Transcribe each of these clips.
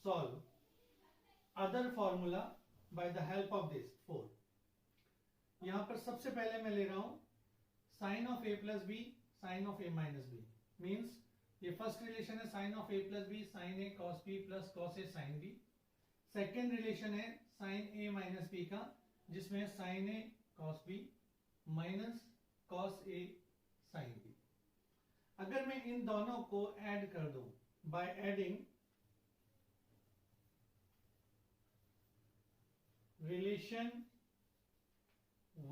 solve other formula by the help of this 4. यहां पर सबसे पहले मैं ले रहा हूं sine of a plus B sine of a minus B. Means ये फर्स्ट रिलेशन है sine of a plus B sine a cos b plus cos a sine b. Second relation है साइन a माइनस b का, जिसमें sine a cos b minus cos a sine b. अगर मैं इन दोनों को add कर दूं बाय एडिंग रिलेशन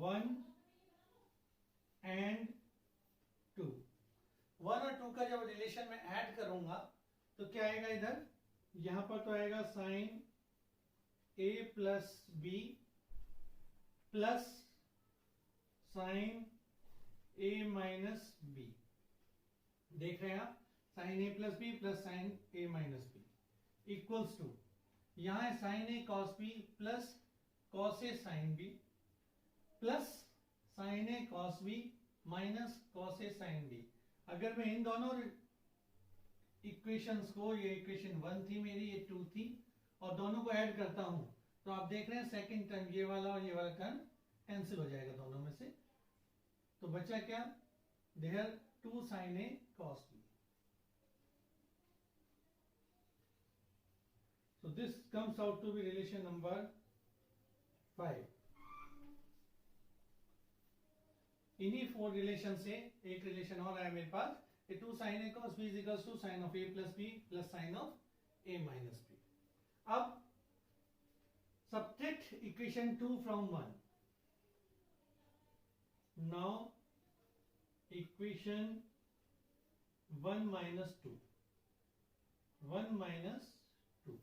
1 एंड 2, 1 और 2 का जब रिलेशन में ऐड करूंगा तो क्या आएगा इधर, यहां पर तो आएगा sine a plus B plus sine a minus B. देख रहे हैं आप, sine a plus B plus sine a minus B equals to, यहां है sine a cos B plus cos a sine B plus sine a cos B minus cos a sine B. अगर मैं इन दोनों equations को, ये equation 1 थी मेरी, ये 2 थी, और दोनों को ऐड करता हूं तो आप देख रहे हैं सेकंड टर्म ये वाला और ये वाला टर्म कैंसिल हो जाएगा दोनों में से. तो बचा क्या, there 2 sign a cos b. So this comes out to be relation number 5. इन्हीं 4 रिलेशन से एक रिलेशन और आया मेरे पास, ये 2 sign a cos b is equals to sine of a plus b plus sine of a minus b. अब subtract equation 2 from 1. Now equation 1 minus 2, 1 minus 2.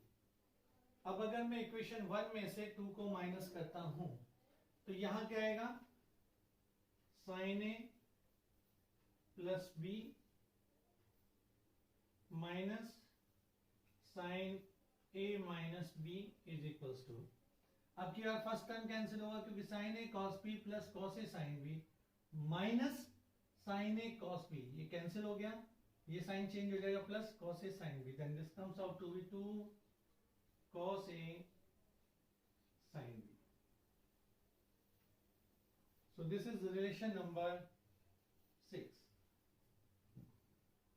अब अगर मैं इक्वेशन 1 में से 2 को माइनस करता हूं तो यहां क्या आएगा, sine a plus B minus sine a minus B is equals to, अब की बार फर्स्ट टर्म कैंसिल होगा क्योंकि sine a cos b plus cos a sine b minus sine a cos b, ये कैंसिल हो गया, ये साइन चेंज हो जाएगा plus cos a sine b. Then this comes out to be 2 cos a sine b. So this is relation number 6.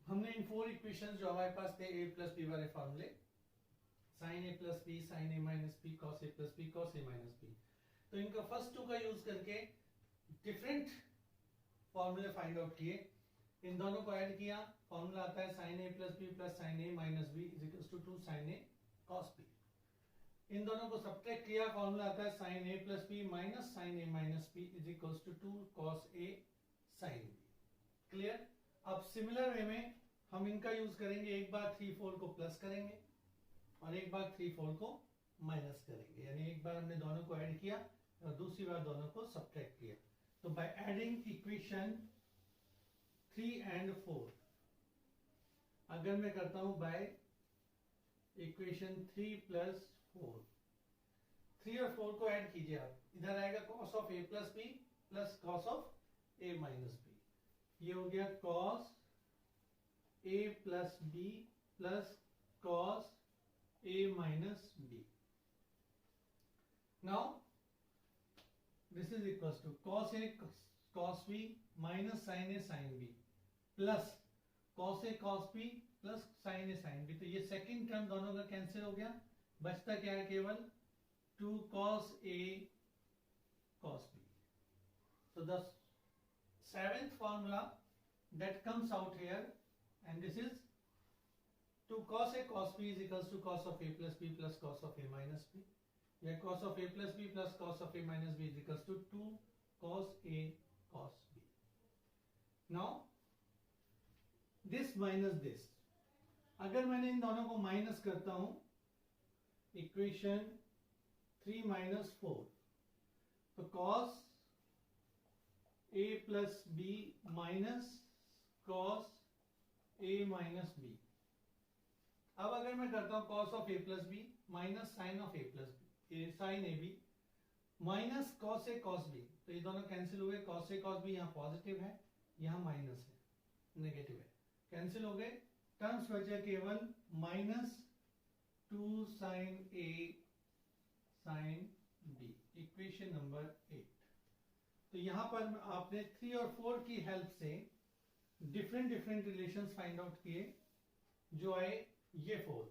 हमने इन 4 equations जो हमारे पास थे a प्लस बी वाले फॉर्मूले, sine a plus B sine a minus B cos a plus B cos a minus B, तो इनका first 2 का use करके डिफरेंट फॉर्मूले फाइंड आउट किए. इन दोनों को ऐड किया, फॉर्मूला आता है sine a plus B plus sine a minus B is equal to 2 sign a cos B. इन दोनों को सब्ट्रैक्ट किया, फॉर्मूला आता है sine a plus B minus sine a minus B is equal to 2 cos a sine B. Clear. अब similar way में हम इनका यूज करेंगे, एक बार 3 4 को प्लस करेंगे और एक बार 3 4 को माइनस करेंगे. यानी एक बार हमने दोनों को ऐड किया और दूसरी बार दोनों को सब्ट्रैक्ट किया. तो बाय एडिंग इक्वेशन 3 एंड 4, अगर मैं करता हूं बाय इक्वेशन 3 प्लस 4, 3 और 4 को ऐड कीजिए आप, इधर आएगा cos of a plus B plus cos of a minus B. ये हो गया cos a plus B plus cos a minus B. Now this is equals to cos a cos b minus sin a sin b plus cos a cos b plus sin a sin b. तो ये second term दोनों का cancel हो गया, बचता क्या है, केवल 2 cos a cos b. So the 7th formula that comes out here, and this is 2 cos a cos b is equals to cos of a plus b plus cos of a minus b. या cos of a plus b plus cos of a minus b is equals to 2 cos a cos b. Now this minus this, अगर मैंने इन दोनों को minus करता हूं, equation 3 minus 4, तो cos a plus b minus cos a minus b. अब अगर मैं करता हूं cos of a plus B minus sine of a plus B, sine A B minus cos A cos B, तो ये दोनों कैंसिल हो गए. कॉस ए कॉस बी यहाँ पॉजिटिव है, यहाँ माइनस है, नेगेटिव है, कैंसिल हो गए. टर्म्स बचे केवल minus 2 sin A sin B, equation number 8। तो यहां पर आपने 3 और 4 की हेल्प से डिफरेंट रिलेशंस फाइंड आउट किए, जो आए ये 4।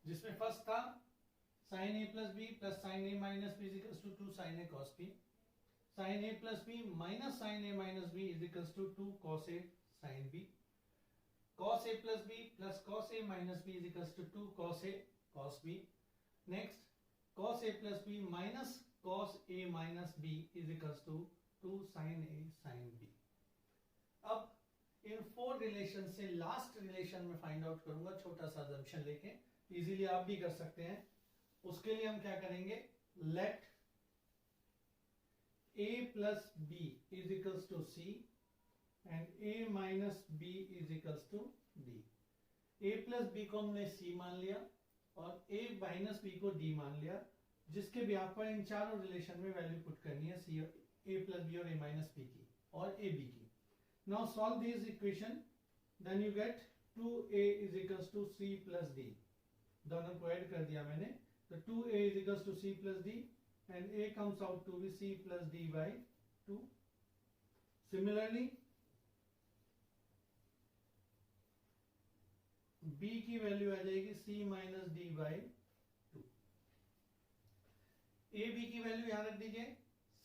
जिसमें फर्स्ट था sin A plus B plus sin A minus B is equals to 2 sin A cos B, sin A plus B minus sin A minus B is equals to 2 cos A sin B, cos A plus B plus cos A minus B is equals to 2 cos A cos B. Next, cos A plus B minus cos A minus B is equals to 2 sin A sin B. अब इन 4 relation से last relation में find out करूंगा, छोटा सा assumption लेके, easily आप भी कर सकते हैं। उसके लिए हम क्या करेंगे, late A plus B is equals to C and A minus B is equals to D। A plus B को हमने C मान लिया और A minus B को D मान लिया, जिसके भी आपको इन चारों रिलेशन में वैल्यू पुट करनी है, C, A plus B और A minus B की और A B की। Now solve this equation, then you get 2A is equals to C plus D। दोनों को ऐड कर दिया मैंने, तो 2A is equals to C plus D and A comes out to be C plus D by 2। Similarly, B की value आ जाएगी C minus D by 2। A B की value यहां रख दीजिए,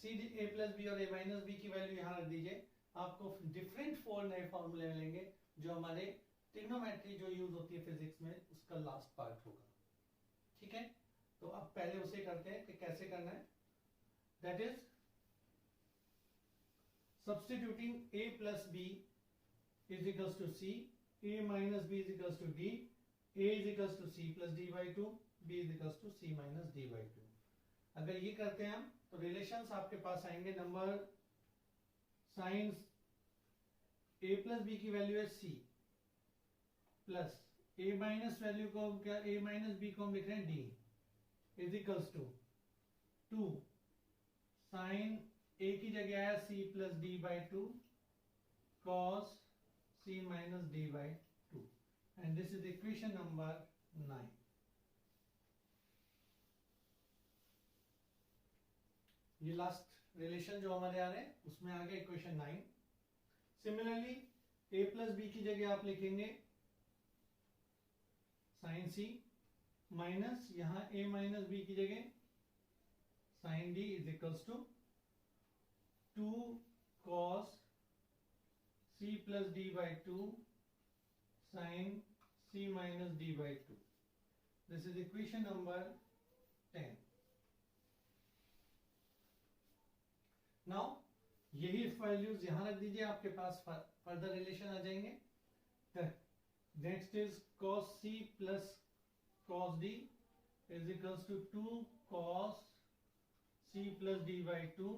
C A plus B और A minus B की value यहां रख दीजिए। आपको डिफरेंट 4 नए फॉर्मूले मिलेंगे, जो हमारे ट्रिग्नोमेट्री जो यूज होती है फिजिक्स में, उसका लास्ट पार्ट होगा। ठीक है, तो अब पहले उसे करते हैं कि कैसे करना है। That is substituting A plus B is equals to C, A minus B is equals to D, A is equals to C plus D by 2, B is equals to C minus D by 2। अगर ये करते हैं हम, तो relations आपके पास आएंगे, number sine A plus B की वैल्यू है C plus A minus value को क्या, A माइनस B को हम लिख रहे हैं D is equals to 2 sign A की जगह है C plus D by 2 cos C minus D by 2 and this is equation number 9। ये लास्ट रिलेशन जो हमारे आ रहे हैं उसमें आ गया equation 9। Similarly A plus B की जगह आप लिखेंगे साइन C माइनस यहां A माइनस B की जगह sine D is equals to 2 cos C plus D by 2 sine C minus D by 2। This is equation number 10। Now यही values यहां रख दीजिए, आपके पास फर्दर रिलेशन आ जाएंगे। Next is cos C plus cos D is equals to 2 cos C plus D by 2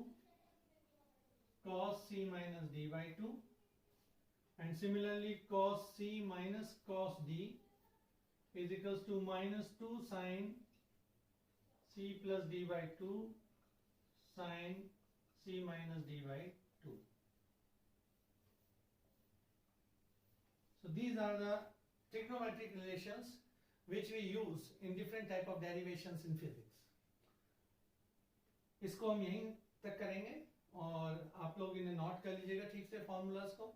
cos C minus D by 2 and similarly cos C minus cos D is equals to minus 2 sin C plus D by 2 sin C minus D by 2। So these are the trigonometric relations which we use in different type of derivations in physics। इसको हम यहीं तक करेंगे और आप लोग इन्हें note कर लीजिएगा ठीक से, फॉर्मूलाज को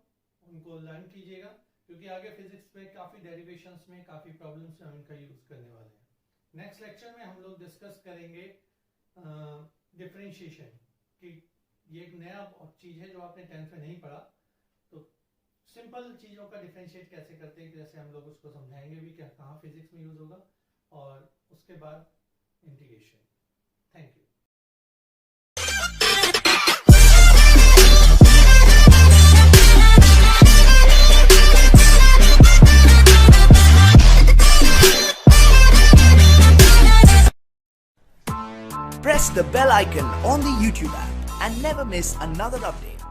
उनको लर्न कीजिएगा, क्योंकि आगे फिजिक्स में काफी डेरिवेशंस में काफी प्रॉब्लम्स में हम इनका यूज करने वाले हैं। नेक्स्ट लेक्चर में हम लोग डिस्कस करेंगे डिफरेंशिएशन की। ये एक नया चीज है जो आपने 10th में नहीं पढ़ा, तो सिंपल चीजों का डिफरेंशिएट कैसे करते हैं, जैसे हम लोग उसको समझाएंगे भी, क्या कहाँ फिजिक्स में यूज होगा, और उसके बाद integration. Thank you. Press the bell icon on the YouTube app and never miss another update.